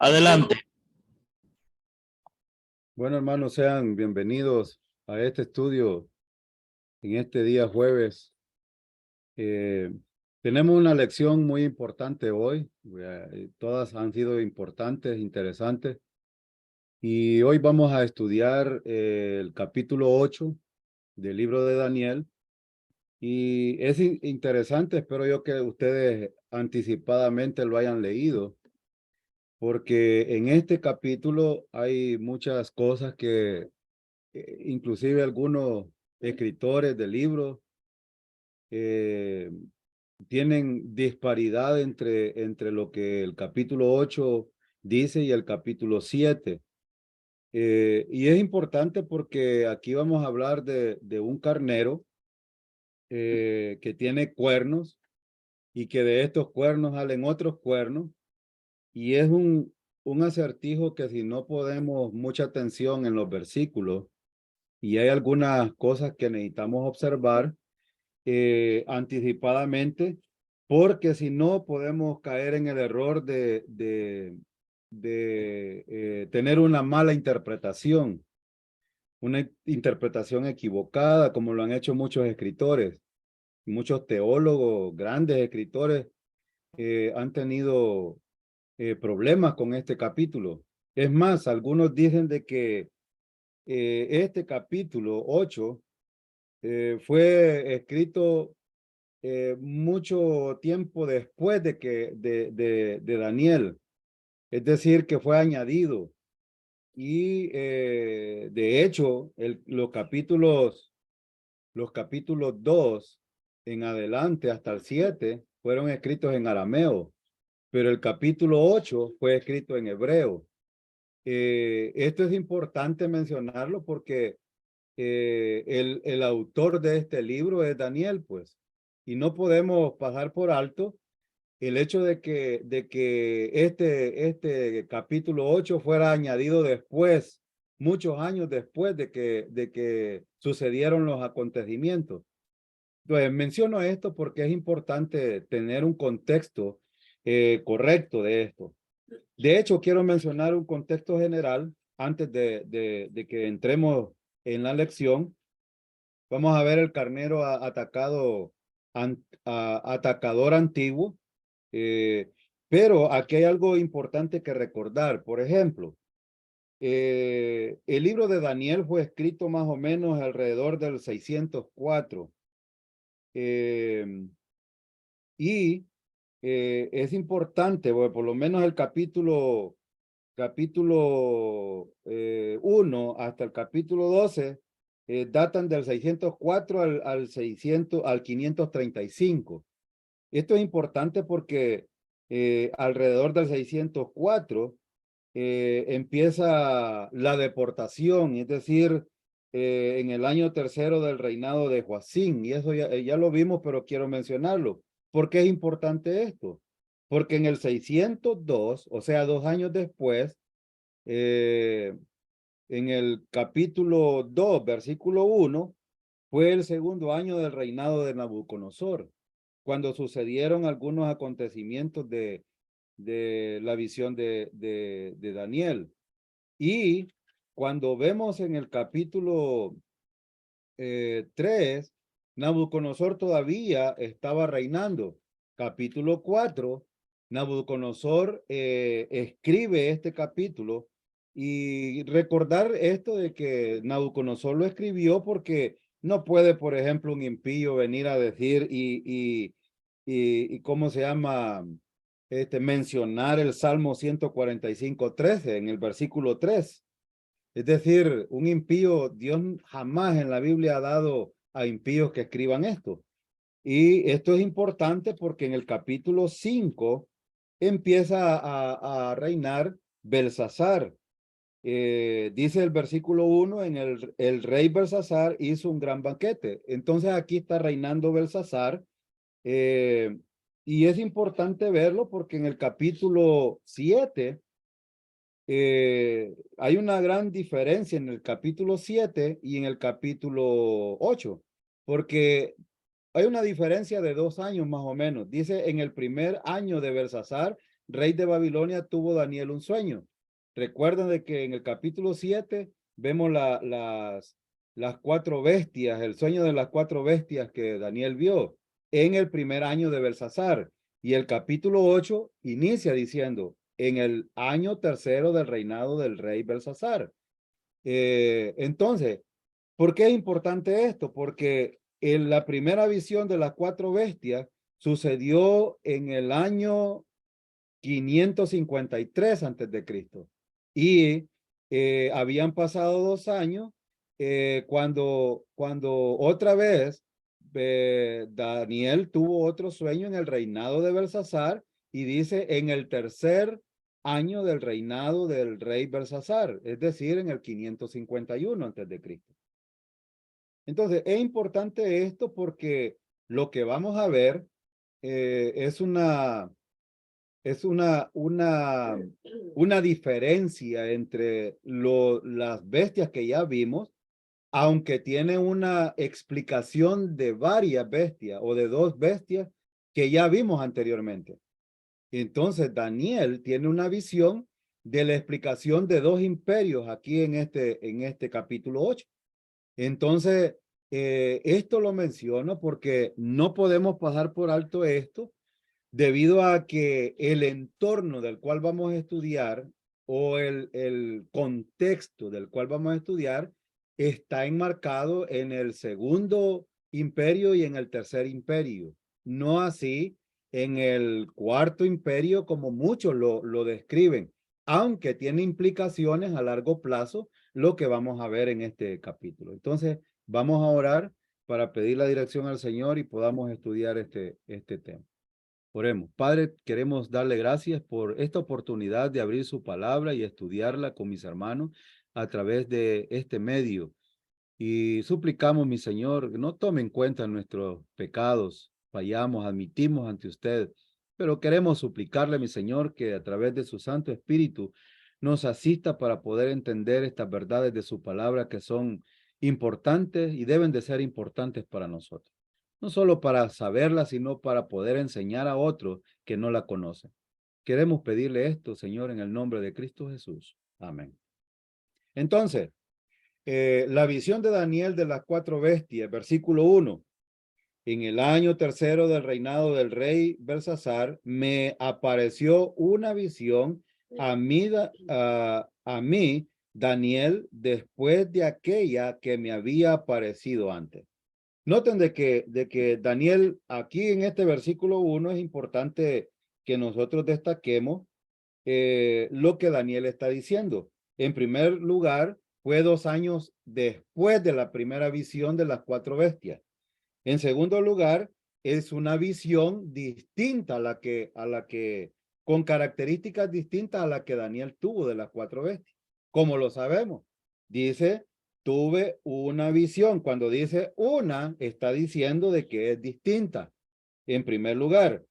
Adelante. Bueno, hermanos, sean bienvenidos a este estudio en este día jueves. Tenemos una lección muy importante hoy. Todas han sido importantes, interesantes. Y hoy vamos a estudiar el capítulo 8 del libro de Daniel. Y es interesante, espero yo que ustedes anticipadamente lo hayan leído, porque en este capítulo hay muchas cosas que inclusive algunos escritores de libros eh, tienen disparidad entre lo que el capítulo 8 dice y el capítulo 7. Y es importante porque aquí vamos a hablar de un carnero que tiene cuernos y que de estos cuernos salen otros cuernos. Y es un acertijo que si no ponemos mucha atención en los versículos, y hay algunas cosas que necesitamos observar anticipadamente, porque si no podemos caer en el error de tener una mala interpretación, una interpretación equivocada, como lo han hecho muchos escritores, muchos teólogos, grandes escritores, han tenido problemas con este capítulo. Es más, algunos dicen de que este capítulo 8 fue escrito mucho tiempo después de Daniel, es decir, que fue añadido. Y de hecho, los capítulos 2 en adelante hasta el 7 fueron escritos en arameo, pero el capítulo 8 fue escrito en hebreo. Esto es importante mencionarlo porque el autor de este libro es Daniel, pues, y no podemos pasar por alto el hecho de que este capítulo 8 fuera añadido después, muchos años después de que sucedieron los acontecimientos. Entonces, menciono esto porque es importante tener un contexto correcto de esto. De hecho, quiero mencionar un contexto general antes de que entremos en la lección. Vamos a ver el carnero atacador antiguo, pero aquí hay algo importante que recordar. Por ejemplo, el libro de Daniel fue escrito más o menos alrededor del 604. Y es importante, porque por lo menos el capítulo 1 hasta el capítulo 12 datan del 604 al 535. Esto es importante porque alrededor del 604 empieza la deportación, es decir, en el año tercero del reinado de Joacín, y eso ya lo vimos, pero quiero mencionarlo. ¿Por qué es importante esto? Porque en el 602, o sea, 2 años después, en el capítulo 2, versículo 1, fue el segundo año del reinado de Nabucodonosor, cuando sucedieron algunos acontecimientos de la visión de Daniel. Y cuando vemos en el capítulo 3, Nabucodonosor todavía estaba reinando. Capítulo 4, Nabucodonosor escribe este capítulo, y recordar esto de que Nabucodonosor lo escribió porque no puede, por ejemplo, un impío venir a decir y ¿cómo se llama? Mencionar el Salmo 145:13 en el versículo 3. Es decir, un impío, Dios jamás en la Biblia ha dado a impíos que escriban esto. Y esto es importante porque en el capítulo 5 empieza a reinar Belsasar. Dice el versículo 1, el rey Belsasar hizo un gran banquete. Entonces aquí está reinando Belsasar. Y es importante verlo porque en el capítulo 7 hay una gran diferencia en el capítulo 7 y en el capítulo 8, porque hay una diferencia de 2 años más o menos. Dice, en el primer año de Belsasar rey de Babilonia, tuvo Daniel un sueño. Recuerdan de que en el capítulo 7 vemos las cuatro bestias, el sueño de las cuatro bestias que Daniel vio en el primer año de Belsasar. Y el capítulo 8 inicia diciendo, en el año tercero del reinado del rey Belsasar. Entonces, ¿por qué es importante esto? Porque en la primera visión de las cuatro bestias sucedió en el año 553 antes de Cristo. Y habían pasado 2 años cuando otra vez Daniel tuvo otro sueño en el reinado de Belsasar y dice en el tercer año del reinado del rey Belsasar, es decir, en el 551 antes de Cristo. Entonces, es importante esto porque lo que vamos a ver es una diferencia entre las bestias que ya vimos, aunque tiene una explicación de varias bestias o de dos bestias que ya vimos anteriormente. Entonces, Daniel tiene una visión de la explicación de dos imperios aquí en este capítulo 8. Entonces, esto lo menciono porque no podemos pasar por alto esto debido a que el entorno del cual vamos a estudiar o el contexto del cual vamos a estudiar está enmarcado en el segundo imperio y en el tercer imperio, no así en el cuarto imperio como muchos lo describen, aunque tiene implicaciones a largo plazo lo que vamos a ver en este capítulo. Entonces, vamos a orar para pedir la dirección al Señor y podamos estudiar este tema. Oremos. Padre, queremos darle gracias por esta oportunidad de abrir su palabra y estudiarla con mis hermanos a través de este medio. Y suplicamos, mi Señor, que no tome en cuenta nuestros pecados, fallamos, admitimos ante usted, pero queremos suplicarle, mi Señor, que a través de su Santo Espíritu nos asista para poder entender estas verdades de su palabra que son importantes y deben de ser importantes para nosotros. No solo para saberla, sino para poder enseñar a otros que no la conocen. Queremos pedirle esto, Señor, en el nombre de Cristo Jesús. Amén. Entonces, la visión de Daniel de las cuatro bestias, versículo 1. En el año tercero del reinado del rey Belsasar, me apareció una visión a mí, Daniel, después de aquella que me había aparecido antes. Noten de que Daniel, aquí en este versículo 1, es importante que nosotros destaquemos lo que Daniel está diciendo. En primer lugar, fue 2 años después de la primera visión de las cuatro bestias. En segundo lugar, es una visión distinta con características distintas a la que Daniel tuvo de las cuatro bestias. Como lo sabemos, dice, tuve una visión. Cuando dice una, está diciendo de que es distinta, en primer lugar.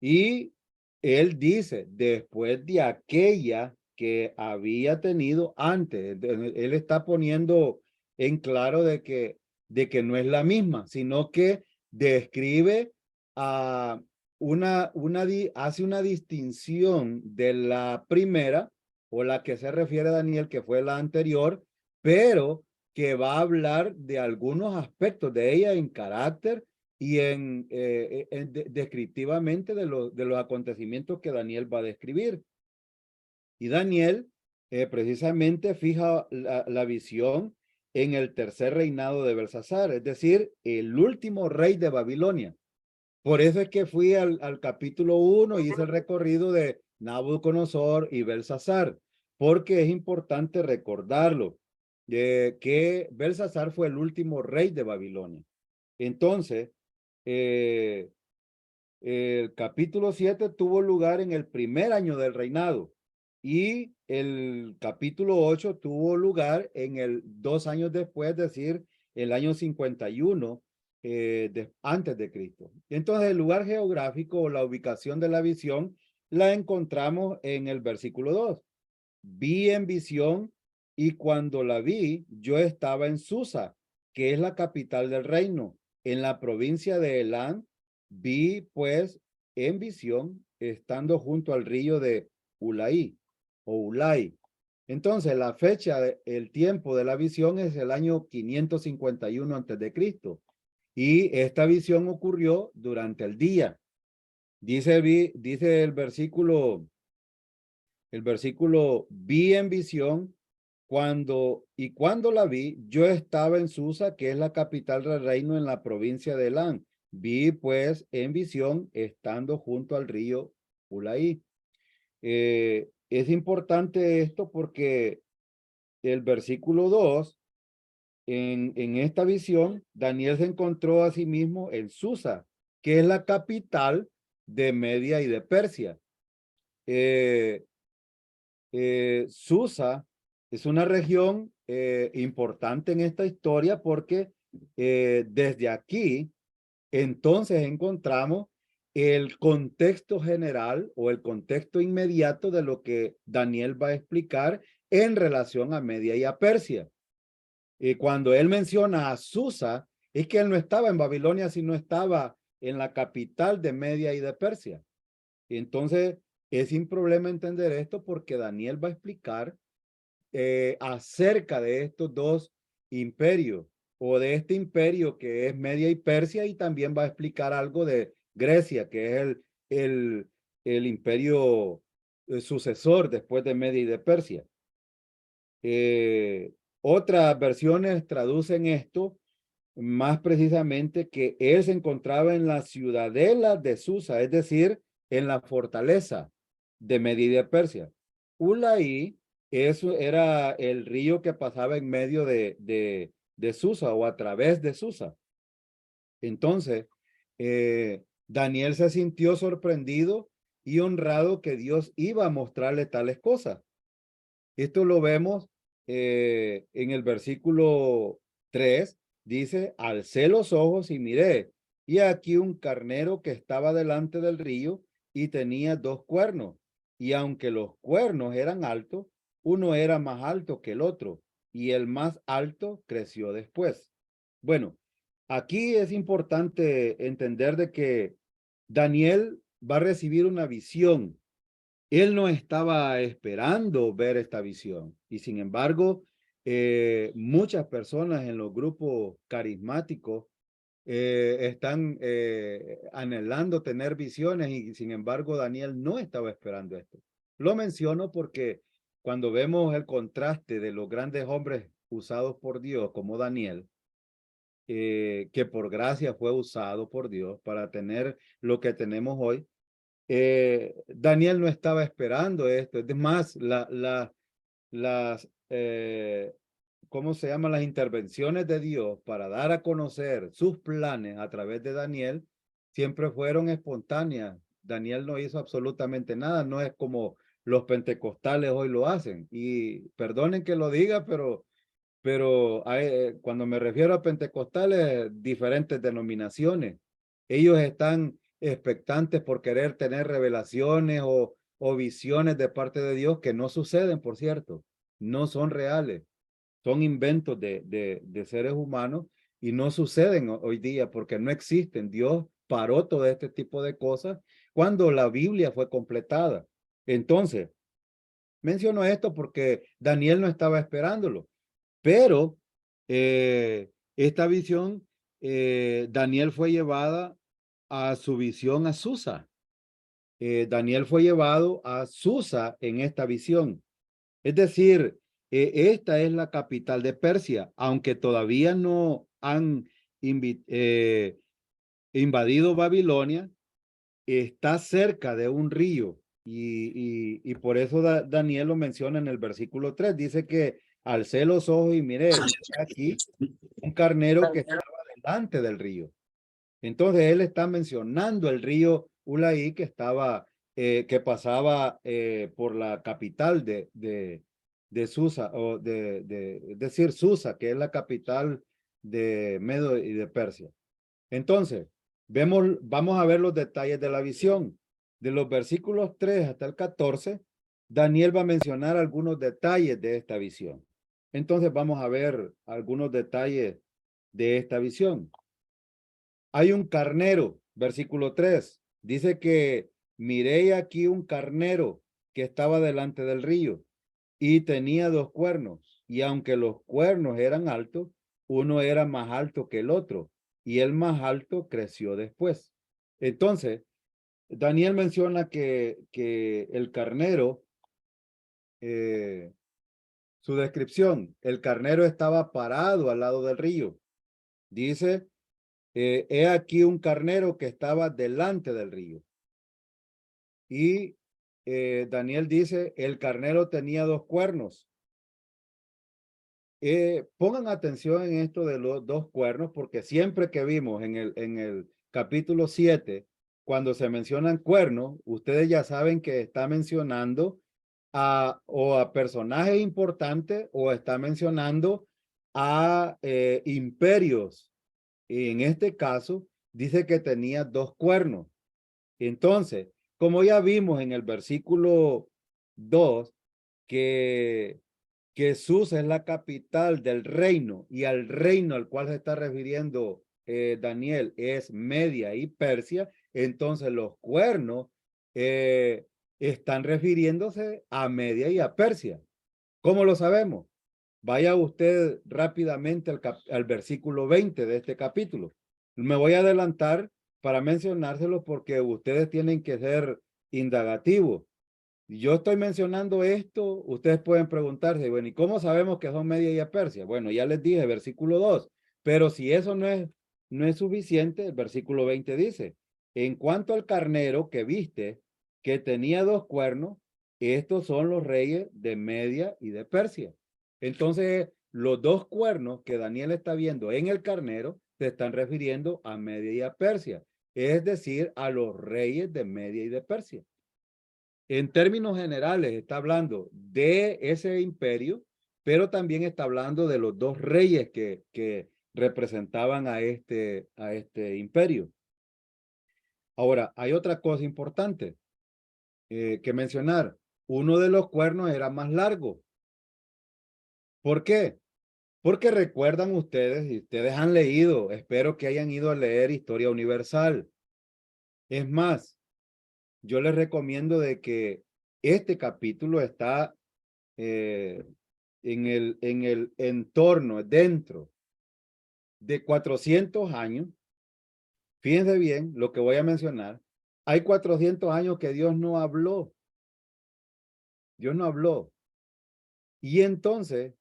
Y él dice, después de aquella que había tenido antes, él está poniendo en claro de que no es la misma, sino que describe a hace una distinción de la primera o la que se refiere a Daniel, que fue la anterior, pero que va a hablar de algunos aspectos de ella en carácter y descriptivamente de los acontecimientos que Daniel va a describir. Y Daniel precisamente fija la visión en el tercer reinado de Belsasar, es decir, el último rey de Babilonia. Por eso es que fui al capítulo 1 y hice el recorrido de Nabucodonosor y Belsasar, porque es importante recordarlo, que Belsasar fue el último rey de Babilonia. Entonces, el capítulo 7 tuvo lugar en el primer año del reinado y el capítulo 8 tuvo lugar en el 2 años después, es decir, el año 51 antes de Cristo. Entonces, el lugar geográfico o la ubicación de la visión la encontramos en el versículo 2. Vi en visión y cuando la vi, yo estaba en Susa, que es la capital del reino, en la provincia de Elán. Vi pues en visión estando junto al río de Ulai o Ulai. Entonces, la fecha, el tiempo de la visión es el año 551 antes de Cristo. Y esta visión ocurrió durante el día. Dice el versículo, vi en visión cuando la vi, yo estaba en Susa, que es la capital del reino en la provincia de Elán. Vi pues en visión estando junto al río Ulai. Es importante esto porque el versículo 2, en esta visión, Daniel se encontró a sí mismo en Susa, que es la capital de Media y de Persia. Susa es una región importante en esta historia porque desde aquí entonces encontramos el contexto general o el contexto inmediato de lo que Daniel va a explicar en relación a Media y a Persia. Cuando él menciona a Susa, es que él no estaba en Babilonia, sino estaba en la capital de Media y de Persia. Entonces, es sin problema entender esto porque Daniel va a explicar acerca de estos dos imperios o de este imperio que es Media y Persia, y también va a explicar algo de Grecia, que es el imperio sucesor después de Media y de Persia. Otras versiones traducen esto más precisamente que él se encontraba en la ciudadela de Susa, es decir, en la fortaleza de Media y de Persia. Ulai, eso era el río que pasaba en medio de Susa o a través de Susa. Entonces, Daniel se sintió sorprendido y honrado que Dios iba a mostrarle tales cosas. Esto lo vemos en el versículo 3. Dice, alcé los ojos y miré, y aquí un carnero que estaba delante del río y tenía dos cuernos. Y aunque los cuernos eran altos, uno era más alto que el otro, y el más alto creció después. Bueno, aquí es importante entender de que Daniel va a recibir una visión. Él no estaba esperando ver esta visión y sin embargo, muchas personas en los grupos carismáticos están anhelando tener visiones y sin embargo Daniel no estaba esperando esto. Lo menciono porque cuando vemos el contraste de los grandes hombres usados por Dios como Daniel, que por gracia fue usado por Dios para tener lo que tenemos hoy, Daniel no estaba esperando esto. Es más, ¿cómo se llaman? Las intervenciones de Dios para dar a conocer sus planes a través de Daniel siempre fueron espontáneas. Daniel no hizo absolutamente nada. No es como los pentecostales hoy lo hacen. Y perdonen que lo diga, pero cuando me refiero a pentecostales, diferentes denominaciones, ellos están expectantes por querer tener revelaciones o visiones de parte de Dios que no suceden, por cierto, no son reales, son inventos de seres humanos y no suceden hoy día porque no existen. Dios paró todo este tipo de cosas cuando la Biblia fue completada. Entonces, menciono esto porque Daniel no estaba esperándolo. Pero esta visión, Daniel fue llevada a su visión a Susa. Daniel fue llevado a Susa en esta visión. Es decir, esta es la capital de Persia, aunque todavía no han invadido Babilonia, está cerca de un río y por eso Daniel lo menciona en el versículo 3. Dice que alcé los ojos y miré aquí un carnero que estaba delante del río. Entonces él está mencionando el río Ulai que estaba, que pasaba por la capital de Susa, o es decir, Susa, que es la capital de Medo y de Persia. Entonces, vamos a ver los detalles de la visión. De los versículos 3 hasta el 14, Daniel va a mencionar algunos detalles de esta visión. Entonces, vamos a ver algunos detalles de esta visión. Hay un carnero, versículo 3. Dice que miré aquí un carnero que estaba delante del río y tenía dos cuernos, y aunque los cuernos eran altos, uno era más alto que el otro, y el más alto creció después. Entonces, Daniel menciona que el carnero, eh, su descripción, el carnero estaba parado al lado del río. Dice, he aquí un carnero que estaba delante del río. Y Daniel dice, el carnero tenía dos cuernos. Pongan atención en esto de los dos cuernos, porque siempre que vimos en el capítulo 7, cuando se mencionan cuernos, ustedes ya saben que está mencionando o a personajes importantes o está mencionando a imperios. Y en este caso, dice que tenía dos cuernos. Entonces, como ya vimos en el versículo 2, que Jesús es la capital del reino y al reino al cual se está refiriendo Daniel es Media y Persia, entonces los cuernos están refiriéndose a Media y a Persia. ¿Cómo lo sabemos? Vaya usted rápidamente al versículo 20 de este capítulo. Me voy a adelantar para mencionárselo porque ustedes tienen que ser indagativos. Yo estoy mencionando esto, ustedes pueden preguntarse, bueno, ¿y cómo sabemos que son Media y Persia? Bueno, ya les dije, versículo 2, pero si eso no es suficiente, el versículo 20 dice, en cuanto al carnero que viste, que tenía dos cuernos, estos son los reyes de Media y de Persia. Entonces, los dos cuernos que Daniel está viendo en el carnero se están refiriendo a Media y a Persia, es decir, a los reyes de Media y de Persia. En términos generales, está hablando de ese imperio, pero también está hablando de los dos reyes que representaban a este imperio. Ahora, hay otra cosa importante que mencionar. Uno de los cuernos era más largo. ¿Por qué? Porque recuerdan ustedes, y ustedes han leído, espero que hayan ido a leer Historia Universal. Es más, yo les recomiendo de que este capítulo está en el entorno, dentro de 400 años. Fíjense bien lo que voy a mencionar. Hay 400 años que Dios no habló. Dios no habló. Y entonces,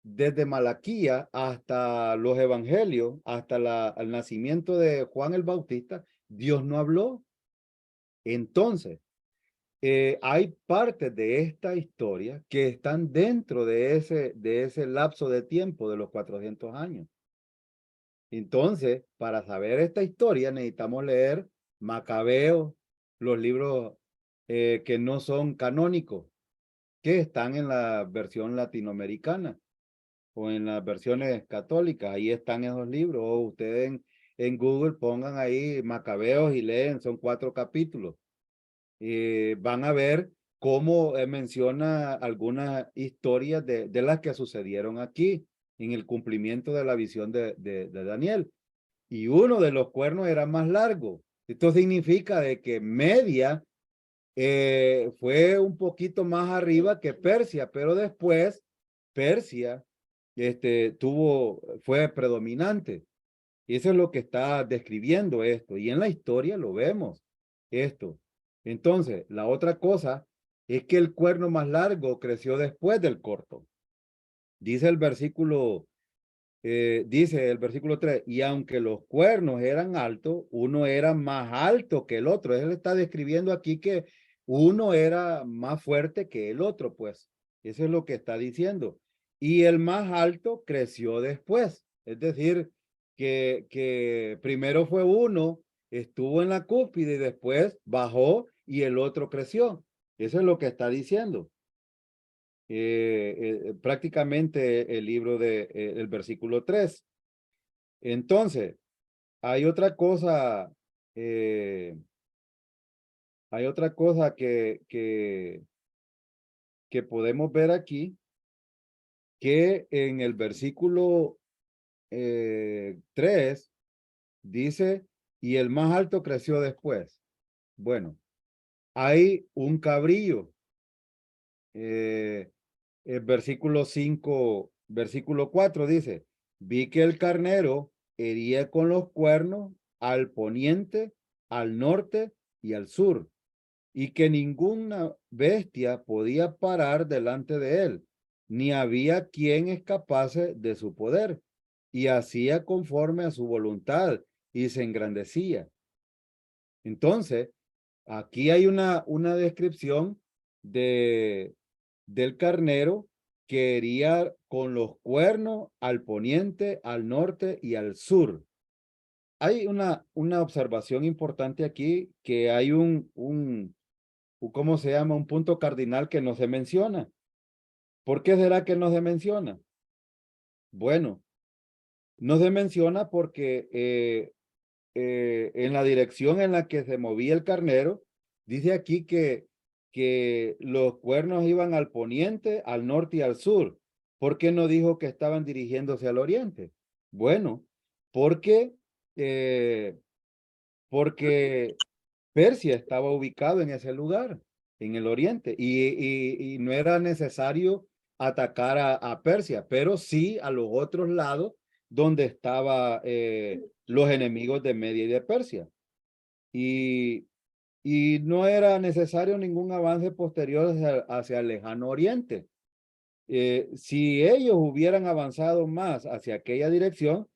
desde Malaquía hasta los evangelios, hasta el nacimiento de Juan el Bautista, Dios no habló. Entonces, hay partes de esta historia que están dentro de ese lapso de tiempo de los 400 años. Entonces, para saber esta historia necesitamos leer Macabeo, los libros que no son canónicos, que están en la versión latinoamericana o en las versiones católicas. Ahí están esos libros. O ustedes en Google pongan ahí Macabeos y leen, son 4 capítulos. Van a ver cómo menciona algunas historias de las que sucedieron aquí en el cumplimiento de la visión de Daniel. Y uno de los cuernos era más largo. Esto significa de que Media fue un poquito más arriba que Persia, pero después Persia fue predominante. Y eso es lo que está describiendo esto. Y en la historia lo vemos, esto. Entonces, la otra cosa es que el cuerno más largo creció después del corto. Dice el versículo dice el versículo 3, y aunque los cuernos eran altos, uno era más alto que el otro. Él está describiendo aquí que uno era más fuerte que el otro, pues. Eso es lo que está diciendo. Y el más alto creció después. Es decir, que primero fue uno, estuvo en la cúspide y después bajó y el otro creció. Eso es lo que está diciendo prácticamente el libro el versículo 3. Entonces, hay otra cosa, eh, hay otra cosa que podemos ver aquí, que en el versículo 3 dice, y el más alto creció después. Bueno, hay un cabrillo. El versículo 5, versículo 4 dice, vi que el carnero hería con los cuernos al poniente, al norte y al sur, y que ninguna bestia podía parar delante de él, ni había quien escapase de su poder, y hacía conforme a su voluntad, y se engrandecía. Entonces, aquí hay una descripción de, del carnero que hería con los cuernos al poniente, al norte y al sur. Hay una observación importante aquí, que hay ¿cómo se llama? Un punto cardinal que no se menciona. ¿Por qué será que no se menciona? Bueno, no se menciona porque en la dirección en la que se movía el carnero, dice aquí que los cuernos iban al poniente, al norte y al sur. ¿Por qué no dijo que estaban dirigiéndose al oriente? Bueno, porque, eh, porque Persia estaba ubicado en ese lugar, en el oriente, y no era necesario atacar a Persia, pero sí a los otros lados donde estaban los enemigos de Media y de Persia. Y, y no era necesario ningún avance posterior hacia el lejano oriente. Si ellos hubieran avanzado más hacia aquella dirección,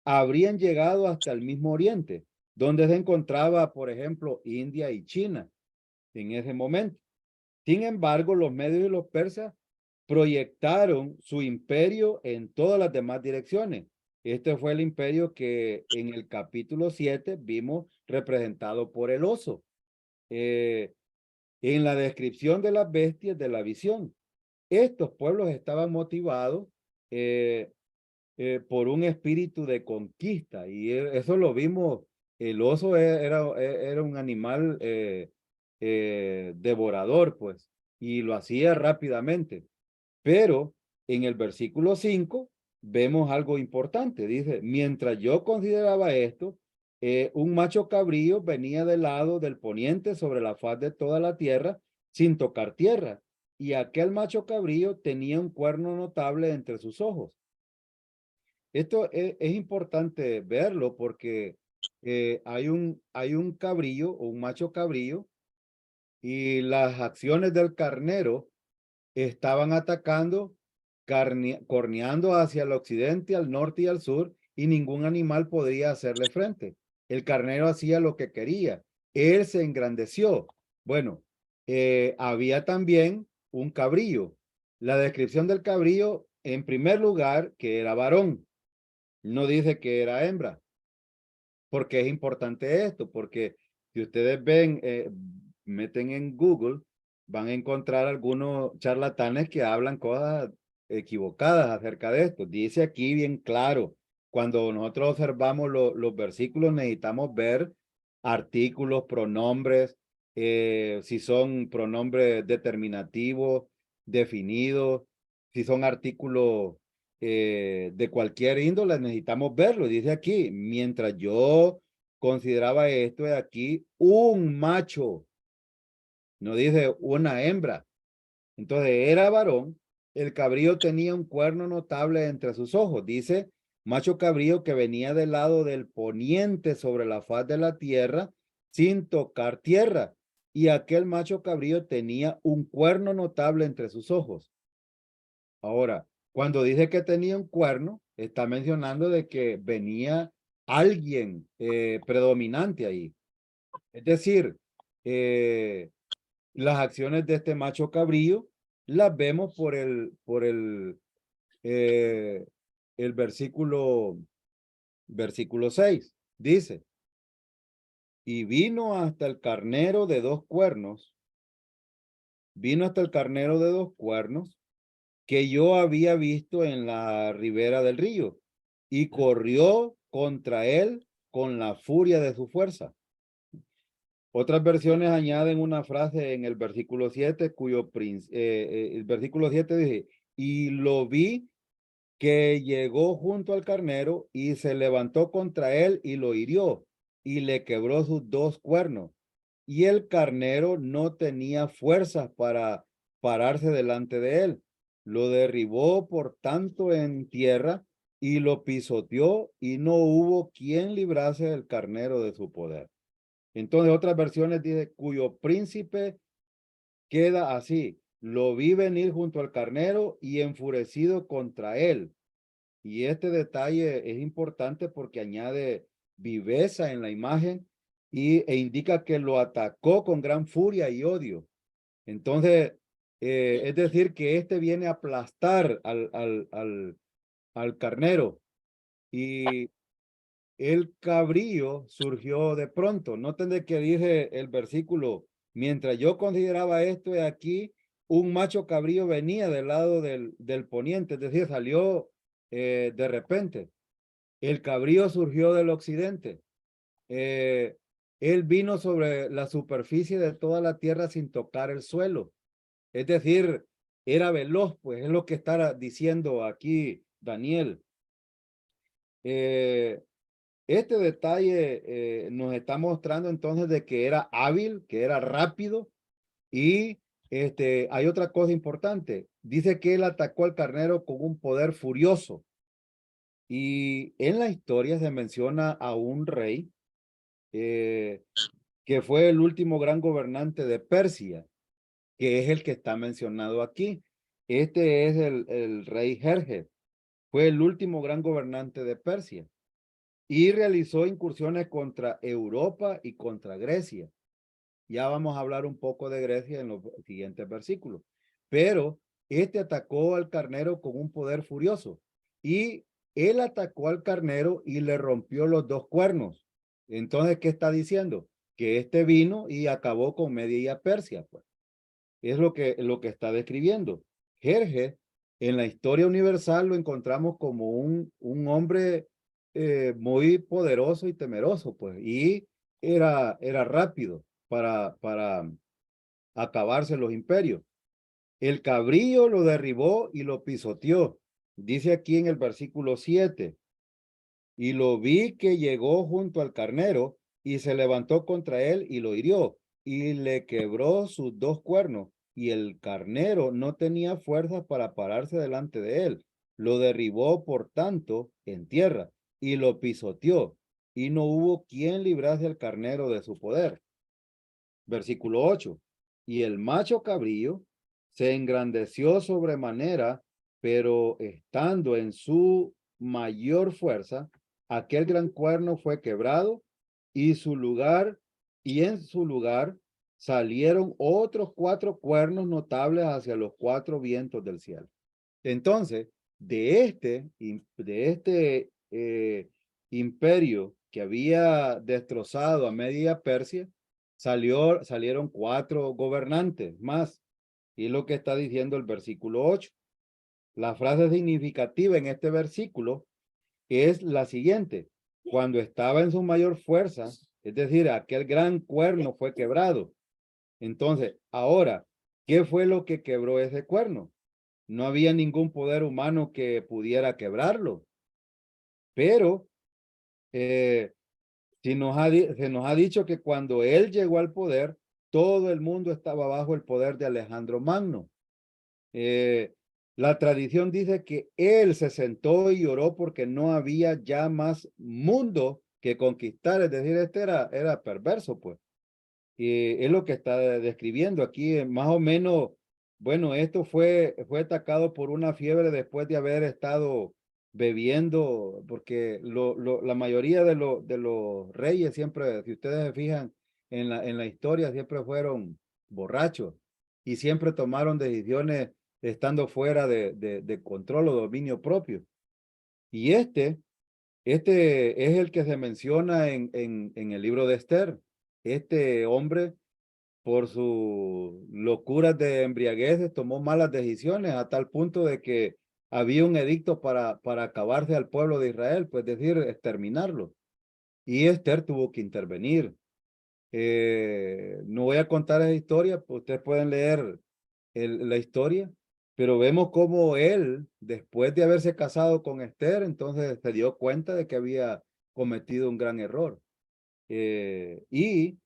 habrían llegado hasta el mismo oriente, donde se encontraba, por ejemplo, India y China en ese momento. Sin embargo, los medios y los persas proyectaron su imperio en todas las demás direcciones. Este fue el imperio que en el capítulo 7 vimos representado por el oso. En la descripción de las bestias de la visión, estos pueblos estaban motivados eh, por un espíritu de conquista, y eso lo vimos. El oso era un animal devorador, pues, y lo hacía rápidamente. Pero en el versículo 5 vemos algo importante. Dice, mientras yo consideraba esto, un macho cabrío venía del lado del poniente sobre la faz de toda la tierra sin tocar tierra. Y aquel macho cabrío tenía un cuerno notable entre sus ojos. Esto es importante verlo porque hay un cabrillo o un macho cabrillo, y las acciones del carnero estaban atacando, corneando hacia el occidente, al norte y al sur, y ningún animal podía hacerle frente. El carnero hacía lo que quería. Él se engrandeció. Bueno, había también un cabrillo. La descripción del cabrillo, en primer lugar, que era varón. No dice que era hembra. Porque es importante esto, porque si ustedes ven, meten en Google, van a encontrar algunos charlatanes que hablan cosas equivocadas acerca de esto. Dice aquí bien claro, cuando nosotros observamos los versículos, necesitamos ver artículos, pronombres, si son pronombres determinativos, definidos, si son artículos de cualquier índole, necesitamos verlo. Dice aquí, mientras yo consideraba esto de aquí un macho, no dice una hembra. Entonces era varón. El cabrío tenía un cuerno notable entre sus ojos. Dice macho cabrío que venía del lado del poniente sobre la faz de la tierra sin tocar tierra. Y aquel macho cabrío tenía un cuerno notable entre sus ojos. Ahora, cuando dice que tenía un cuerno, está mencionando de que venía alguien predominante ahí. Es decir, eh, las acciones de este macho cabrío las vemos eh, el versículo 6. Dice, y vino hasta el carnero de dos cuernos que yo había visto en la ribera del río, y corrió contra él con la furia de su fuerza. Otras versiones añaden una frase en el versículo 7, el versículo 7 dice, y lo vi que llegó junto al carnero y se levantó contra él y lo hirió y le quebró sus dos cuernos. y el carnero no tenía fuerzas para pararse delante de él. Lo derribó por tanto en tierra y lo pisoteó y no hubo quien librase el carnero de su poder. Entonces otras versiones dice cuyo príncipe queda así. Lo vi venir junto al carnero y enfurecido contra él. Y este detalle es importante porque añade viveza en la imagen e indica que lo atacó con gran furia y odio. Entonces, es decir, que este viene a aplastar al carnero y el cabrío surgió de pronto. Noten de que dice el versículo, mientras yo consideraba esto de aquí, un macho cabrío venía del lado del poniente, es decir, salió de repente. El cabrío surgió del occidente. Eh, Él vino sobre la superficie de toda la tierra sin tocar el suelo. Es decir, era veloz, pues es lo que está diciendo aquí Daniel. Eh, este detalle nos está mostrando entonces de que era hábil, que era rápido y hay otra cosa importante. Dice que él atacó al carnero con un poder furioso. Y en la historia se menciona a un rey eh, que fue el último gran gobernante de Persia, que es el que está mencionado aquí. Este es el rey Jerjes, fue el último gran gobernante de Persia y realizó incursiones contra Europa y contra Grecia. Ya vamos a hablar un poco de Grecia en los siguientes versículos. Pero este atacó al carnero con un poder furioso y él atacó al carnero y le rompió los dos cuernos. Entonces, ¿qué está diciendo? Que este vino y acabó con media Persia, pues. Es lo que está describiendo. Jerjes, en la historia universal lo encontramos como un hombre muy poderoso y temeroso, pues, y era rápido para acabarse los imperios. El cabrillo lo derribó y lo pisoteó. Dice aquí en el versículo 7, y lo vi que llegó junto al carnero y se levantó contra él y lo hirió y le quebró sus dos cuernos y el carnero no tenía fuerzas para pararse delante de él. Lo derribó por tanto en tierra y lo pisoteó y no hubo quien librase al carnero de su poder. Versículo 8. Y el macho cabrío se engrandeció sobremanera, pero estando en su mayor fuerza, aquel gran cuerno fue quebrado y en su lugar salieron otros cuatro cuernos notables hacia los cuatro vientos del cielo. Entonces, de este imperio que había destrozado a media Persia, salieron cuatro gobernantes más. Y lo que está diciendo el versículo 8. La frase significativa en este versículo es la siguiente. Cuando estaba en su mayor fuerza, es decir, aquel gran cuerno fue quebrado. Entonces, ahora, ¿qué fue lo que quebró ese cuerno? No había ningún poder humano que pudiera quebrarlo. Pero se nos ha dicho que cuando él llegó al poder, todo el mundo estaba bajo el poder de Alejandro Magno. La tradición dice que él se sentó y lloró porque no había ya más mundo que conquistar. Es decir, era perverso, pues. Es lo que está describiendo aquí, más o menos. Bueno, esto fue atacado por una fiebre después de haber estado bebiendo, porque la mayoría de los reyes siempre, si ustedes se fijan en la historia, siempre fueron borrachos y siempre tomaron decisiones estando fuera de control o dominio propio. Y este es el que se menciona en el libro de Esther. Este hombre, por su locuras de embriaguez, tomó malas decisiones a tal punto de que había un edicto para acabarse al pueblo de Israel, pues decir, exterminarlo. Y Esther tuvo que intervenir. No voy a contar esa historia, pues ustedes pueden leer la historia, pero vemos cómo él, después de haberse casado con Esther, entonces se dio cuenta de que había cometido un gran error. Y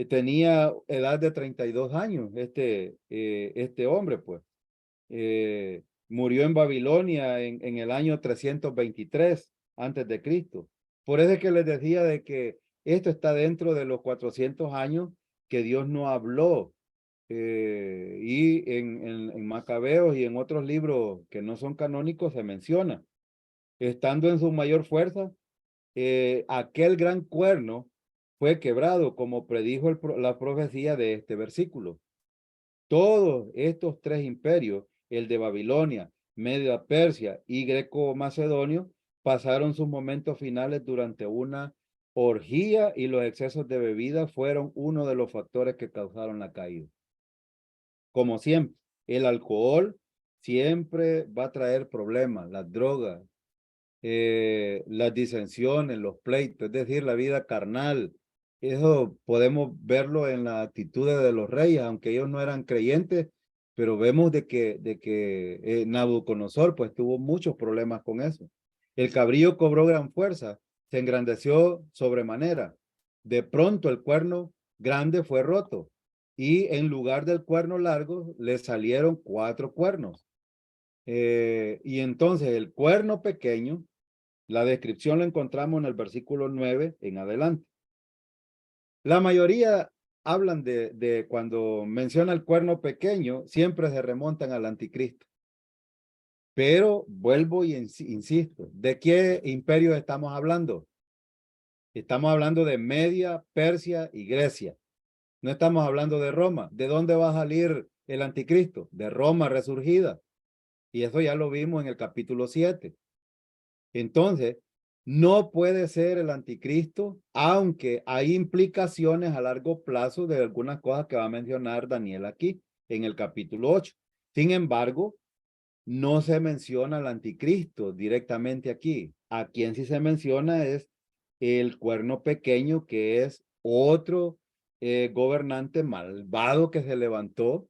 tenía edad de 32 años, este hombre, pues. Murió en Babilonia en el año 323 antes de Cristo. Por eso es que les decía de que esto está dentro de los 400 años que Dios no habló. Y en Macabeos y en otros libros que no son canónicos se menciona. Estando en su mayor fuerza, aquel gran cuerno fue quebrado, como predijo la profecía de este versículo. Todos estos tres imperios, el de Babilonia, Media Persia y Greco-Macedonio, pasaron sus momentos finales durante una orgía, y los excesos de bebida fueron uno de los factores que causaron la caída. Como siempre, el alcohol siempre va a traer problemas, las drogas, las disensiones, los pleitos, es decir, la vida carnal. Eso podemos verlo en las actitudes de los reyes, aunque ellos no eran creyentes, pero vemos de que Nabucodonosor pues tuvo muchos problemas con eso. El cabrillo cobró gran fuerza, se engrandeció sobremanera. De pronto el cuerno grande fue roto, y en lugar del cuerno largo le salieron 4 cuernos. Y entonces el cuerno pequeño, la descripción la encontramos en el versículo 9 en adelante. La mayoría hablan de cuando menciona el cuerno pequeño, siempre se remontan al anticristo. Pero vuelvo y insisto, ¿de qué imperio estamos hablando? Estamos hablando de Media, Persia y Grecia. No estamos hablando de Roma. ¿De dónde va a salir el anticristo? De Roma resurgida. Y eso ya lo vimos en el capítulo 7. Entonces, no puede ser el anticristo, aunque hay implicaciones a largo plazo de algunas cosas que va a mencionar Daniel aquí en el capítulo 8. Sin embargo, no se menciona al anticristo directamente aquí. A quien sí se menciona es el cuerno pequeño, que es otro gobernante malvado que se levantó,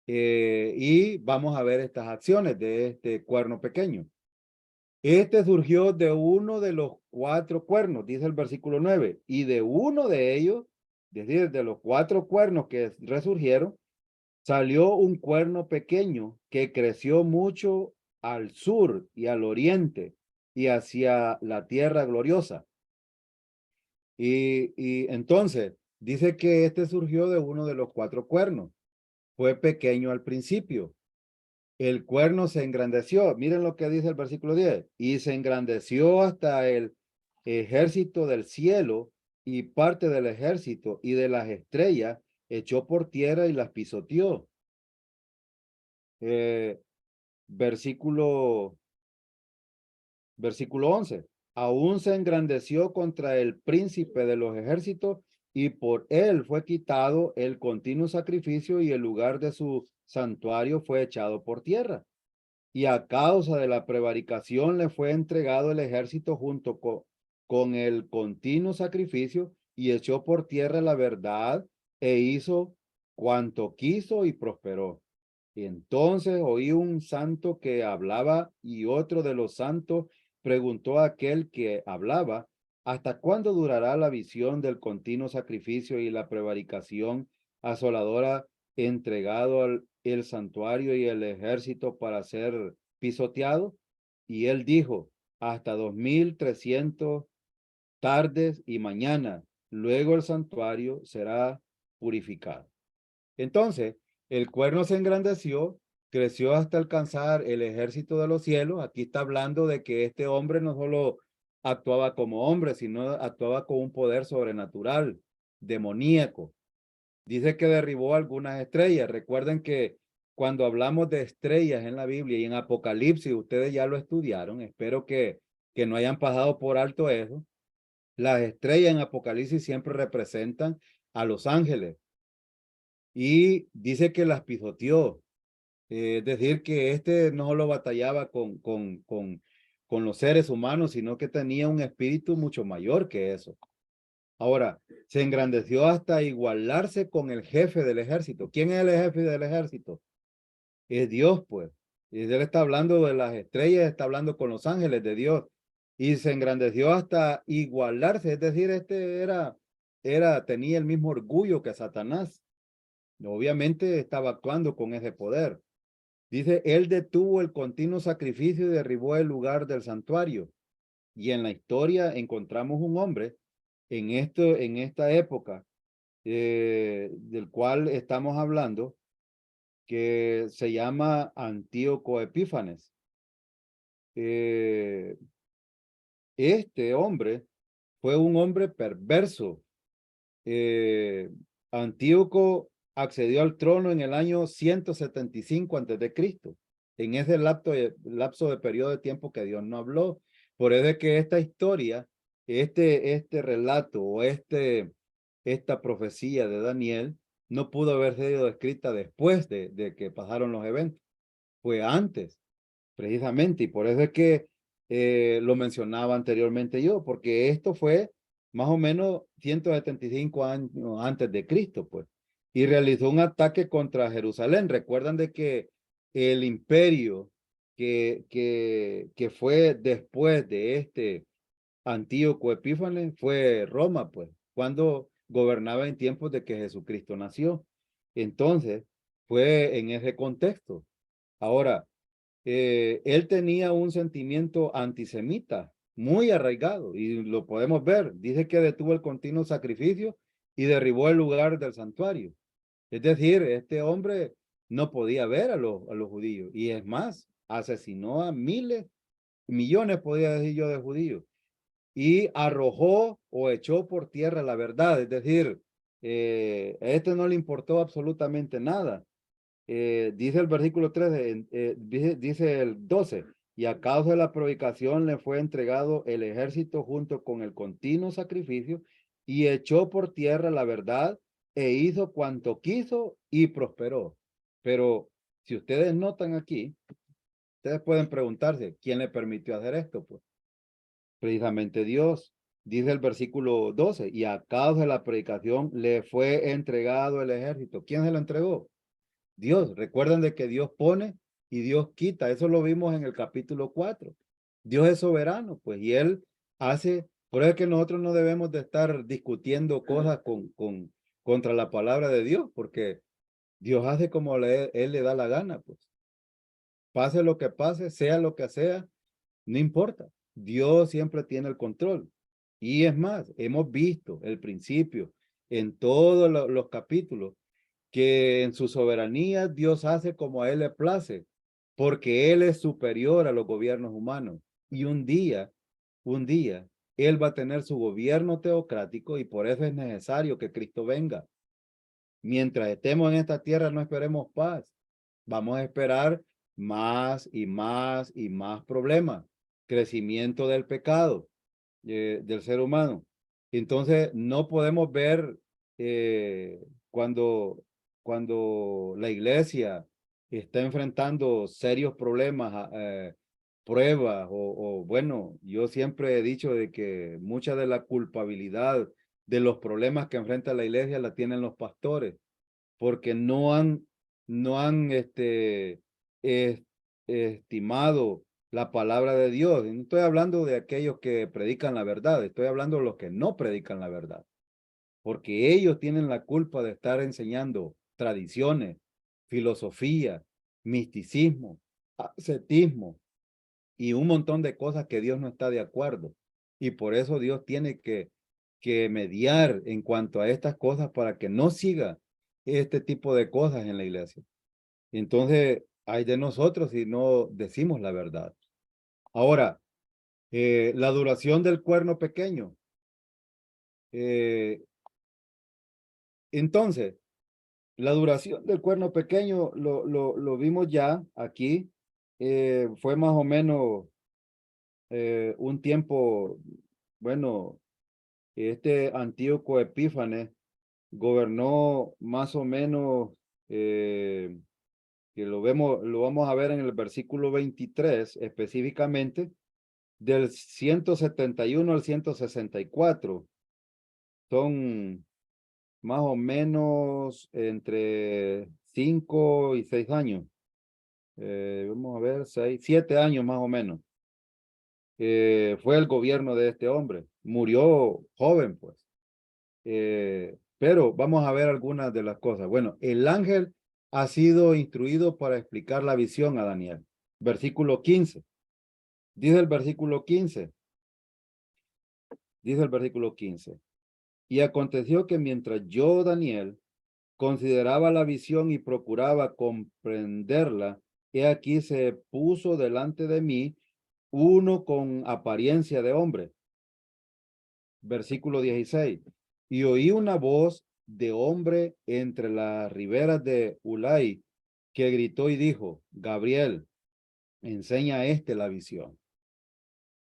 y vamos a ver estas acciones de este cuerno pequeño. Este surgió de uno de los 4 cuernos, dice el versículo 9, y de uno de ellos, es decir, de los 4 cuernos que resurgieron, salió un cuerno pequeño que creció mucho al sur y al oriente y hacia la tierra gloriosa. Y entonces dice que este surgió de uno de los 4 cuernos. Fue pequeño al principio. El cuerno se engrandeció. Miren lo que dice el versículo 10. Y se engrandeció hasta el ejército del cielo, y parte del ejército y de las estrellas echó por tierra y las pisoteó. Versículo 11. Aún se engrandeció contra el príncipe de los ejércitos, y por él fue quitado el continuo sacrificio, y el lugar de su santuario fue echado por tierra. Y a causa de la prevaricación le fue entregado el ejército junto con el continuo sacrificio, y echó por tierra la verdad, e hizo cuanto quiso y prosperó. Y entonces oí un santo que hablaba, y otro de los santos preguntó a aquel que hablaba: ¿hasta cuándo durará la visión del continuo sacrificio y la prevaricación asoladora, entregado el santuario y el ejército para ser pisoteado? Y él dijo: hasta 2300 tardes y mañana, luego el santuario será purificado. Entonces, el cuerno se engrandeció, creció hasta alcanzar el ejército de los cielos. Aquí está hablando de que este hombre no solo actuaba como hombre, sino actuaba con un poder sobrenatural, demoníaco. Dice que derribó algunas estrellas. Recuerden que cuando hablamos de estrellas en la Biblia y en Apocalipsis, ustedes ya lo estudiaron. Espero que no hayan pasado por alto eso. Las estrellas en Apocalipsis siempre representan a los ángeles. Y dice que las pisoteó. Es decir, que este no solo batallaba con los seres humanos, sino que tenía un espíritu mucho mayor que eso. Ahora, se engrandeció hasta igualarse con el jefe del ejército. ¿Quién es el jefe del ejército? Es Dios, pues. Y él está hablando de las estrellas, está hablando con los ángeles de Dios. Y se engrandeció hasta igualarse, es decir, este era tenía el mismo orgullo que Satanás. Obviamente estaba actuando con ese poder. Dice, él detuvo el continuo sacrificio y derribó el lugar del santuario. Y en la historia encontramos un hombre en esta época del cual estamos hablando, que se llama Antíoco Epífanes. Este hombre fue un hombre perverso. Antíoco accedió al trono en el año 175 antes de Cristo, en ese lapso de periodo de tiempo que Dios no habló. Por eso es que esta historia, este relato o esta profecía de Daniel no pudo haber sido escrita después de que pasaron los eventos. Fue antes, precisamente, y por eso es que lo mencionaba anteriormente yo, porque esto fue más o menos 175 años antes de Cristo, pues, y realizó un ataque contra Jerusalén. Recuerdan de que el imperio que fue después de este Antíoco Epífanes fue Roma, pues, cuando gobernaba en tiempos de que Jesucristo nació. Entonces, fue en ese contexto. Ahora, él tenía un sentimiento antisemita muy arraigado y lo podemos ver. Dice que detuvo el continuo sacrificio y derribó el lugar del santuario. Es decir, este hombre no podía ver a los judíos y es más, asesinó a miles, millones, podría decir yo, de judíos y arrojó o echó por tierra la verdad. Es decir, a este no le importó absolutamente nada. Dice el versículo 13, dice el 12, y a causa de la predicación le fue entregado el ejército junto con el continuo sacrificio y echó por tierra la verdad e hizo cuanto quiso y prosperó. Pero si ustedes notan aquí, ustedes pueden preguntarse, ¿quién le permitió hacer esto? Pues precisamente Dios. Dice el versículo 12, y a causa de la predicación le fue entregado el ejército. ¿Quién se lo entregó? Dios. Recuerden de que Dios pone y Dios quita. Eso lo vimos en el capítulo 4. Dios es soberano, pues, y Él hace, por eso es que nosotros no debemos de estar discutiendo cosas contra la palabra de Dios, porque Dios hace como Él le da la gana, pues. Pase lo que pase, sea lo que sea, no importa. Dios siempre tiene el control. Y es más, hemos visto el principio en todos los capítulos que en su soberanía Dios hace como a él le place, porque él es superior a los gobiernos humanos. Y un día, él va a tener su gobierno teocrático y por eso es necesario que Cristo venga. Mientras estemos en esta tierra, no esperemos paz. Vamos a esperar más y más y más problemas. Crecimiento del pecado del ser humano. Entonces, no podemos ver cuando la iglesia está enfrentando serios problemas, pruebas, bueno, yo siempre he dicho de que mucha de la culpabilidad de los problemas que enfrenta la iglesia la tienen los pastores, porque no han estimado la palabra de Dios. Y no estoy hablando de aquellos que predican la verdad, estoy hablando de los que no predican la verdad, porque ellos tienen la culpa de estar enseñando tradiciones, filosofía, misticismo, ascetismo y un montón de cosas que Dios no está de acuerdo. Y por eso Dios tiene que mediar en cuanto a estas cosas para que no siga este tipo de cosas en la iglesia. Entonces, hay de nosotros si no decimos la verdad. Ahora, la duración del cuerno pequeño. Eh, entonces, la duración del cuerno pequeño lo vimos ya aquí. Fue más o menos un tiempo, bueno, este Antíoco Epífanes gobernó más o menos, que lo vamos a ver en el versículo 23 específicamente, del 171 al 164. Son más o menos entre 5 y 6 años. Vamos a ver, 6, 7 años más o menos. Fue el gobierno de este hombre. Murió joven, pues. pero vamos a ver algunas de las cosas. Bueno, el ángel ha sido instruido para explicar la visión a Daniel. Versículo 15. Dice el versículo 15. Dice el versículo 15. Y aconteció que mientras yo, Daniel, consideraba la visión y procuraba comprenderla, he aquí se puso delante de mí uno con apariencia de hombre. Versículo 16. Y oí una voz de hombre entre las riberas de Ulai, que gritó y dijo: Gabriel, enseña a este la visión.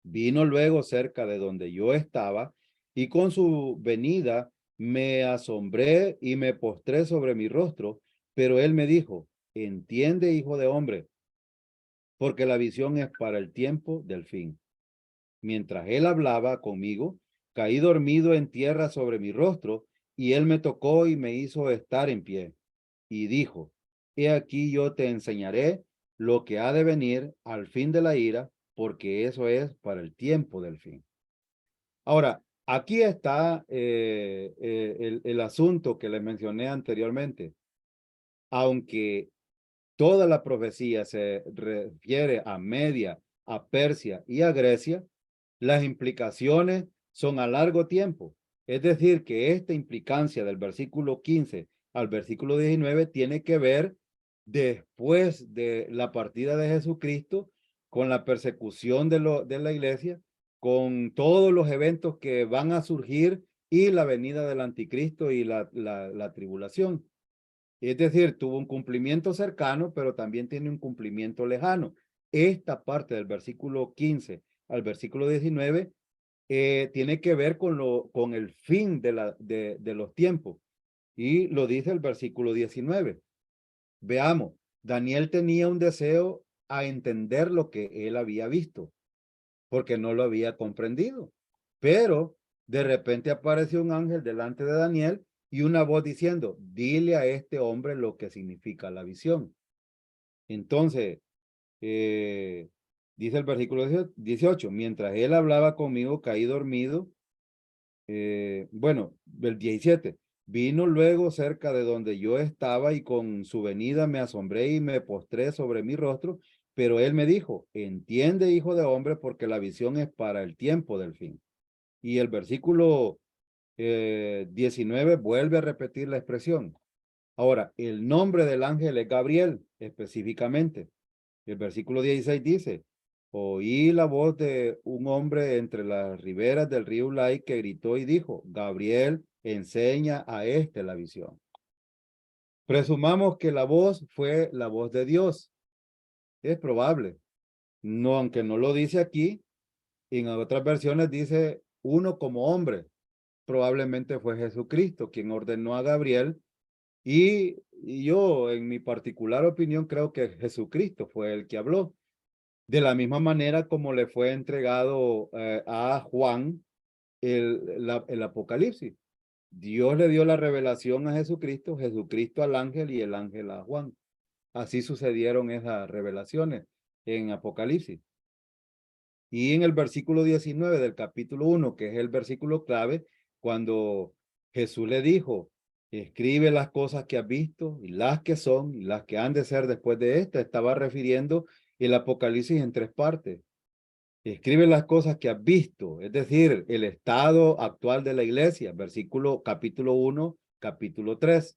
Vino luego cerca de donde yo estaba, y con su venida me asombré y me postré sobre mi rostro, pero él me dijo: entiende, hijo de hombre, porque la visión es para el tiempo del fin. Mientras él hablaba conmigo, caí dormido en tierra sobre mi rostro, y él me tocó y me hizo estar en pie. Y dijo: he aquí yo te enseñaré lo que ha de venir al fin de la ira, porque eso es para el tiempo del fin. Ahora, aquí está el asunto que les mencioné anteriormente. Aunque toda la profecía se refiere a Media, a Persia y a Grecia, las implicaciones son a largo tiempo. Es decir, que esta implicancia del versículo 15 al versículo 19 tiene que ver después de la partida de Jesucristo, con la persecución de la iglesia, con todos los eventos que van a surgir y la venida del anticristo y la tribulación. Es decir, tuvo un cumplimiento cercano, pero también tiene un cumplimiento lejano. Esta parte del versículo 15 al versículo 19 tiene que ver con el fin de los tiempos. Y lo dice el versículo 19. Veamos, Daniel tenía un deseo a entender lo que él había visto, porque no lo había comprendido. Pero de repente apareció un ángel delante de Daniel y una voz diciendo: dile a este hombre lo que significa la visión. Entonces, dice el versículo 18, mientras él hablaba conmigo, caí dormido. Bueno, el 17, vino luego cerca de donde yo estaba, y con su venida me asombré y me postré sobre mi rostro, pero él me dijo: entiende, hijo de hombre, porque la visión es para el tiempo del fin. Y el versículo 19 vuelve a repetir la expresión. Ahora, el nombre del ángel es Gabriel, específicamente. El versículo 16 dice: oí la voz de un hombre entre las riberas del río Ulai, que gritó y dijo: Gabriel, enseña a este la visión. Presumamos que la voz fue la voz de Dios. Es probable. No, aunque no lo dice aquí, en otras versiones dice uno como hombre. Probablemente fue Jesucristo quien ordenó a Gabriel, y yo, en mi particular opinión, creo que Jesucristo fue el que habló. De la misma manera como le fue entregado a Juan el Apocalipsis. Dios le dio la revelación a Jesucristo, Jesucristo al ángel y el ángel a Juan. Así sucedieron esas revelaciones en Apocalipsis. Y en el versículo 19 del capítulo 1, que es el versículo clave, cuando Jesús le dijo: escribe las cosas que has visto y las que son y las que han de ser después de esta, estaba refiriendo el Apocalipsis en tres partes. Escribe las cosas que has visto, es decir, el estado actual de la iglesia, capítulo 1, capítulo 3.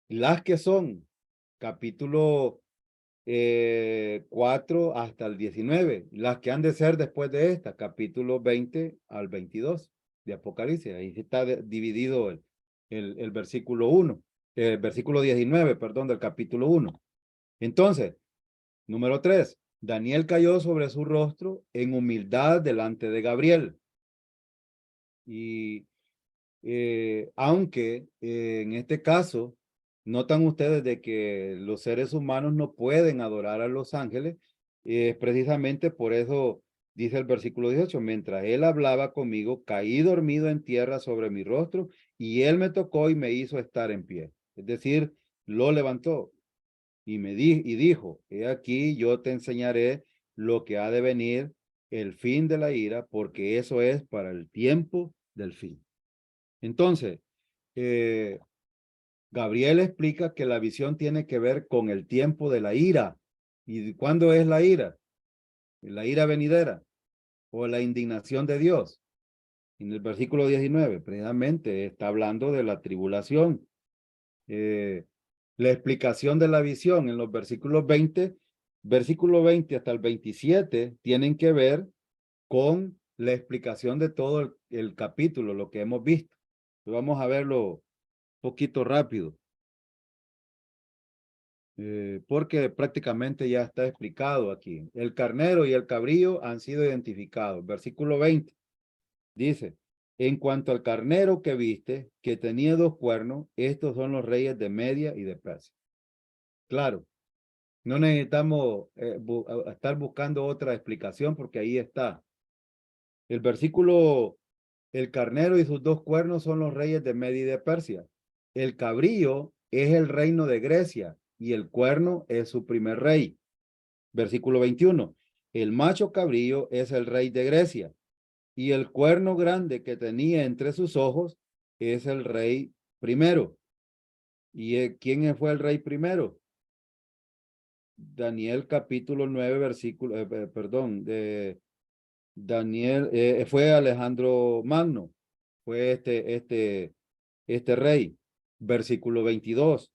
Las que son, capítulo 4 hasta el 19. Las que han de ser después de esta, capítulo 20 al 22 de Apocalipsis. Ahí está dividido el versículo 1, el versículo 19, perdón, del capítulo 1. Entonces, número 3, Daniel cayó sobre su rostro en humildad delante de Gabriel. Y aunque en este caso, notan ustedes de que los seres humanos no pueden adorar a los ángeles, precisamente por eso dice el versículo 18, mientras él hablaba conmigo, caí dormido en tierra sobre mi rostro, y él me tocó y me hizo estar en pie. Es decir, lo levantó y dijo: he aquí yo te enseñaré lo que ha de venir, el fin de la ira, porque eso es para el tiempo del fin. Entonces, eh, Gabriel explica que la visión tiene que ver con el tiempo de la ira. ¿Y cuándo es la ira? La ira venidera o la indignación de Dios. En el versículo 19, precisamente está hablando de la tribulación. La explicación de la visión en los versículo 20 hasta el 27, tienen que ver con la explicación de todo el capítulo, lo que hemos visto. Vamos a verlo un poquito rápido, porque prácticamente ya está explicado aquí. El carnero y el cabrío han sido identificados. Versículo 20 dice, en cuanto al carnero que viste, que tenía 2 cuernos, estos son los reyes de Media y de Persia. Claro, no necesitamos estar buscando otra explicación porque ahí está. El versículo, el carnero y sus 2 cuernos son los reyes de Media y de Persia. El cabrío es el reino de Grecia y el cuerno es su primer rey. Versículo 21. El macho cabrío es el rey de Grecia y el cuerno grande que tenía entre sus ojos es el rey primero. ¿Y quién fue el rey primero? Daniel capítulo 9, versículo, perdón, de Daniel, fue Alejandro Magno, fue este rey. Versículo 22.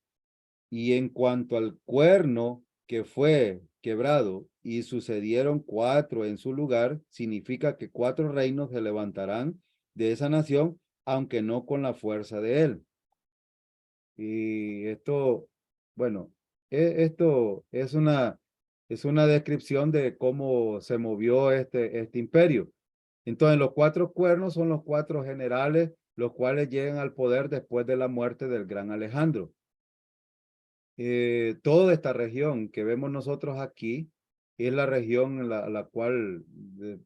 Y en cuanto al cuerno que fue quebrado y sucedieron 4 en su lugar, significa que 4 reinos se levantarán de esa nación, aunque no con la fuerza de él. Y esto, bueno, esto es una descripción de cómo se movió este imperio. Entonces, los 4 cuernos son los 4 generales, los cuales llegan al poder después de la muerte del gran Alejandro. Toda esta región que vemos nosotros aquí es la región en la cual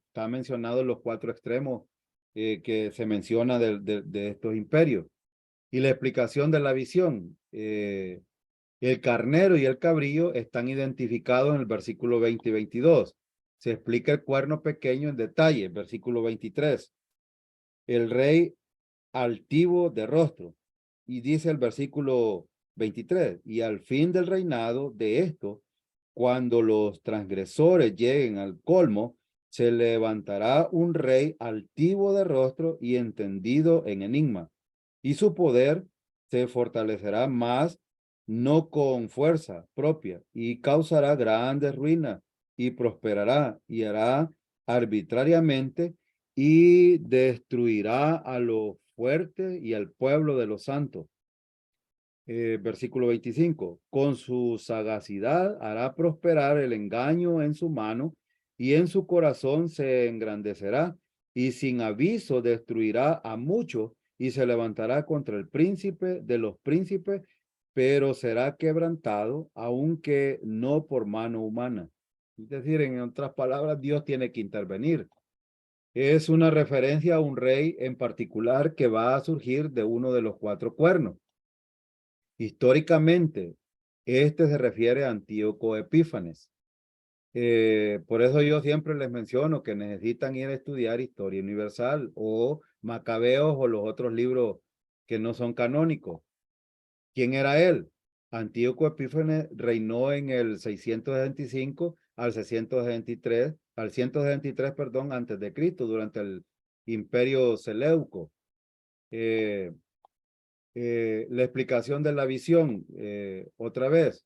está mencionado en los 4 extremos que se menciona de estos imperios. Y la explicación de la visión, el carnero y el cabrío están identificados en el versículo 20 y 22. Se explica el cuerno pequeño en detalle, versículo 23. El rey altivo de rostro. Y dice el versículo 23, y al fin del reinado de esto, cuando los transgresores lleguen al colmo, se levantará un rey altivo de rostro y entendido en enigma, y su poder se fortalecerá más, no con fuerza propia, y causará grandes ruinas, y prosperará, y hará arbitrariamente, y destruirá a los fuertes y al pueblo de los santos. Versículo 25. Con su sagacidad hará prosperar el engaño en su mano y en su corazón se engrandecerá y sin aviso destruirá a muchos y se levantará contra el príncipe de los príncipes, pero será quebrantado, aunque no por mano humana. Es decir, en otras palabras, Dios tiene que intervenir. Es una referencia a un rey en particular que va a surgir de uno de los 4 cuernos. Históricamente, este se refiere a Antíoco Epífanes. Por eso yo siempre les menciono que necesitan ir a estudiar Historia Universal o Macabeos o los otros libros que no son canónicos. ¿Quién era él? Antíoco Epífanes reinó en el 665 al 663, al 163, perdón, antes de Cristo, durante el Imperio Seleuco. La explicación de la visión, otra vez,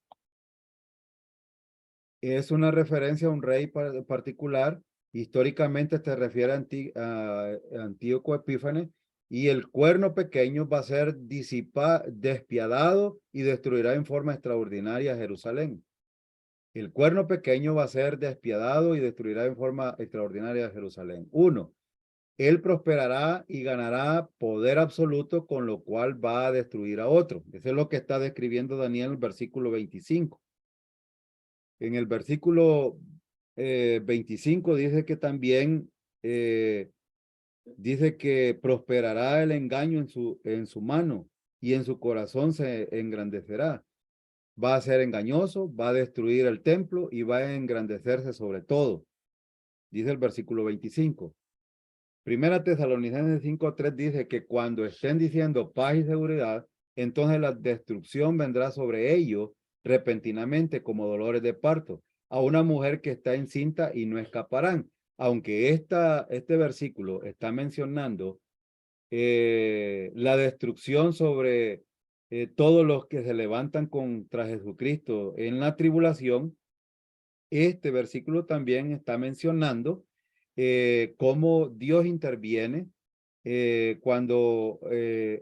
es una referencia a un rey particular. Históricamente se refiere a Antíoco Epífanes y el cuerno pequeño va a ser despiadado y destruirá en forma extraordinaria Jerusalén. El cuerno pequeño va a ser despiadado y destruirá en forma extraordinaria Jerusalén. 1. Él prosperará y ganará poder absoluto, con lo cual va a destruir a otro. Eso es lo que está describiendo Daniel en el versículo 25. En el versículo 25 dice que también dice que prosperará el engaño en su mano y en su corazón se engrandecerá. Va a ser engañoso, va a destruir el templo y va a engrandecerse sobre todo. Dice el versículo 25. Primera Tesalonicenses 5:3 dice que cuando estén diciendo paz y seguridad, entonces la destrucción vendrá sobre ellos repentinamente como dolores de parto, a una mujer que está encinta y no escaparán. Aunque este versículo está mencionando la destrucción sobre todos los que se levantan contra Jesucristo en la tribulación, este versículo también está mencionando cómo Dios interviene cuando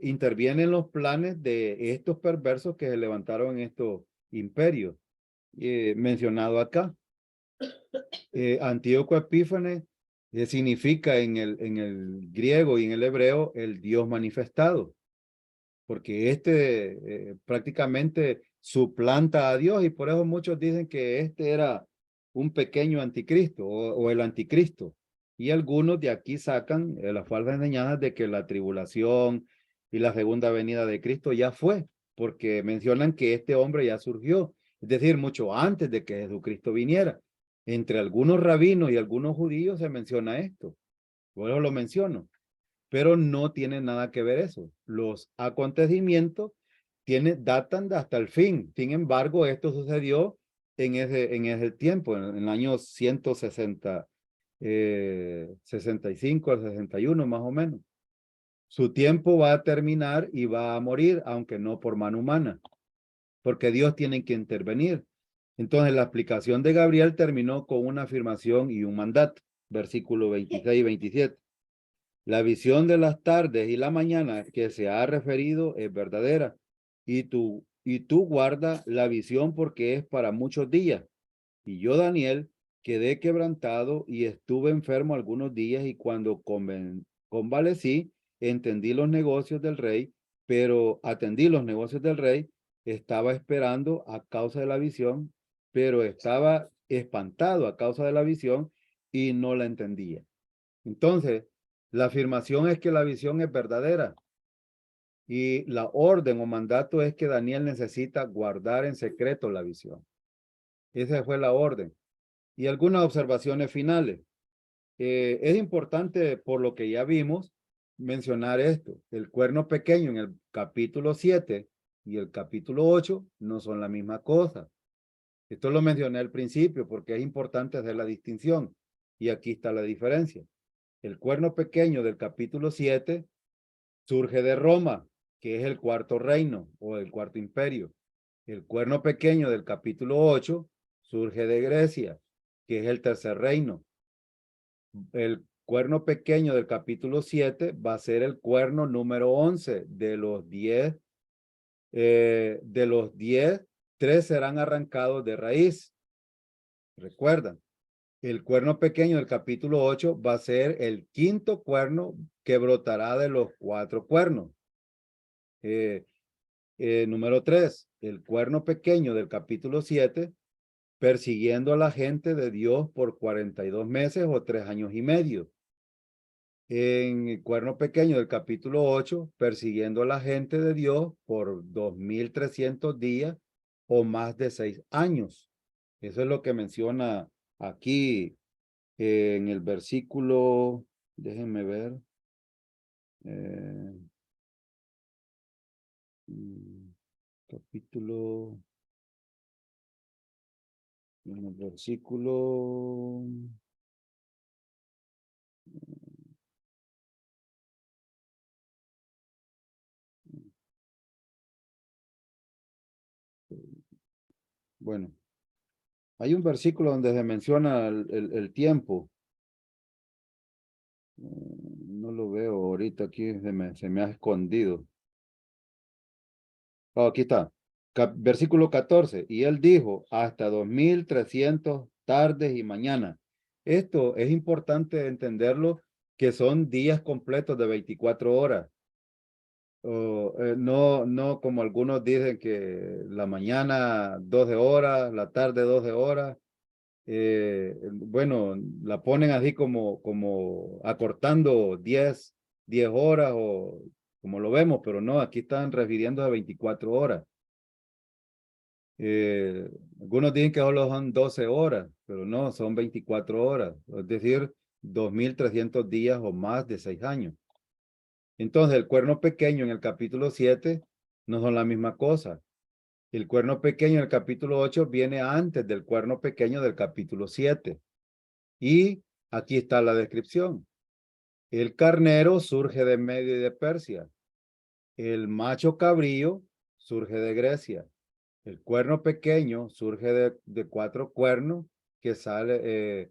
intervienen los planes de estos perversos que se levantaron en estos imperios mencionado acá. Antíoco Epífanes significa en el griego y en el hebreo el Dios manifestado, porque prácticamente suplanta a Dios y por eso muchos dicen que este era un pequeño anticristo o el anticristo. Y algunos de aquí sacan las falsas enseñanzas de que la tribulación y la segunda venida de Cristo ya fue, porque mencionan que este hombre ya surgió, es decir, mucho antes de que Jesucristo viniera. Entre algunos rabinos y algunos judíos se menciona esto. Por eso lo menciono, pero no tiene nada que ver eso. Los acontecimientos datan de hasta el fin. Sin embargo, esto sucedió en ese tiempo, en el año 160, 65 al 61 más o menos. Su tiempo va a terminar y va a morir, aunque no por mano humana, porque Dios tiene que intervenir. Entonces, la explicación de Gabriel terminó con una afirmación y un mandato, versículo 26 y 27. La visión de las tardes y la mañana que se ha referido es verdadera, y tú guarda la visión porque es para muchos días. Y yo, Daniel, quedé quebrantado y estuve enfermo algunos días, y cuando convalecí, entendí los negocios del rey, pero atendí los negocios del rey, estaba esperando a causa de la visión, pero estaba espantado a causa de la visión y no la entendía. Entonces, la afirmación es que la visión es verdadera y la orden o mandato es que Daniel necesita guardar en secreto la visión. Esa fue la orden. Y algunas observaciones finales. Es importante, por lo que ya vimos, mencionar esto. El cuerno pequeño en el capítulo 7 y el capítulo 8 no son la misma cosa. Esto lo mencioné al principio porque es importante hacer la distinción. Y aquí está la diferencia. El cuerno pequeño del capítulo 7 surge de Roma, que es el cuarto reino o el cuarto imperio. El cuerno pequeño del capítulo 8 surge de Grecia, que es el tercer reino. El cuerno pequeño del capítulo 7 va a ser el cuerno número 11 de los 10. De los 10, 3 serán arrancados de raíz. Recuerdan. El cuerno pequeño del capítulo 8 va a ser el quinto cuerno que brotará de los 4 cuernos. Número 3, el cuerno pequeño del capítulo 7, persiguiendo a la gente de Dios por 42 meses o 3 años y medio. En el cuerno pequeño del capítulo 8, persiguiendo a la gente de Dios por 2300 días o más de 6 años. Eso es lo que menciona aquí en el versículo, déjenme ver, eh, capítulo, en el versículo, bueno, hay un versículo donde se menciona el tiempo. No lo veo ahorita, aquí se me ha escondido. Oh, aquí está. Versículo 14. Y él dijo, hasta 2300 tardes y mañanas. Esto es importante entenderlo, que son días completos de 24 horas. No como algunos dicen que la mañana 12 horas, la tarde 12 horas. Bueno, la ponen así como acortando 10 horas o como lo vemos, pero no, aquí están refiriendo a 24 horas. Algunos dicen que solo son 12 horas, pero no, son 24 horas. Es decir, 2.300 días o más de 6 años. Entonces, el cuerno pequeño en el capítulo 7 no son la misma cosa. El cuerno pequeño en el capítulo 8 viene antes del cuerno pequeño del capítulo 7. Y aquí está la descripción. El carnero surge de Medio y de Persia. El macho cabrío surge de Grecia. El cuerno pequeño surge de 4 cuernos que sale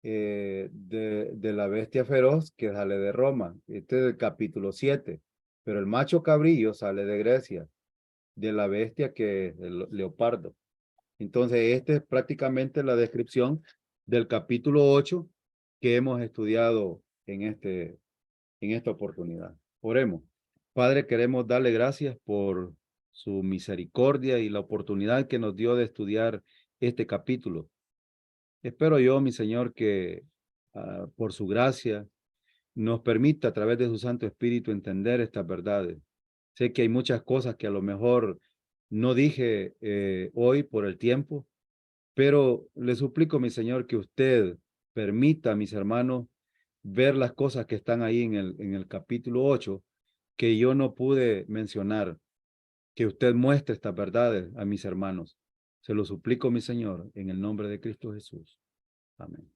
de la bestia feroz que sale de Roma. Este es el capítulo 7. Pero el macho cabrío sale de Grecia, de la bestia que es el leopardo. Entonces, esta es prácticamente la descripción del capítulo 8 que hemos estudiado en esta oportunidad. Oremos. Padre, queremos darle gracias por su misericordia y la oportunidad que nos dio de estudiar este capítulo. Espero yo, mi Señor, que por su gracia nos permita a través de su Santo Espíritu entender estas verdades. Sé que hay muchas cosas que a lo mejor no dije hoy por el tiempo, pero le suplico, mi Señor, que usted permita a mis hermanos ver las cosas que están ahí en el capítulo 8 que yo no pude mencionar, que usted muestre estas verdades a mis hermanos. Se lo suplico, mi Señor, en el nombre de Cristo Jesús. Amén.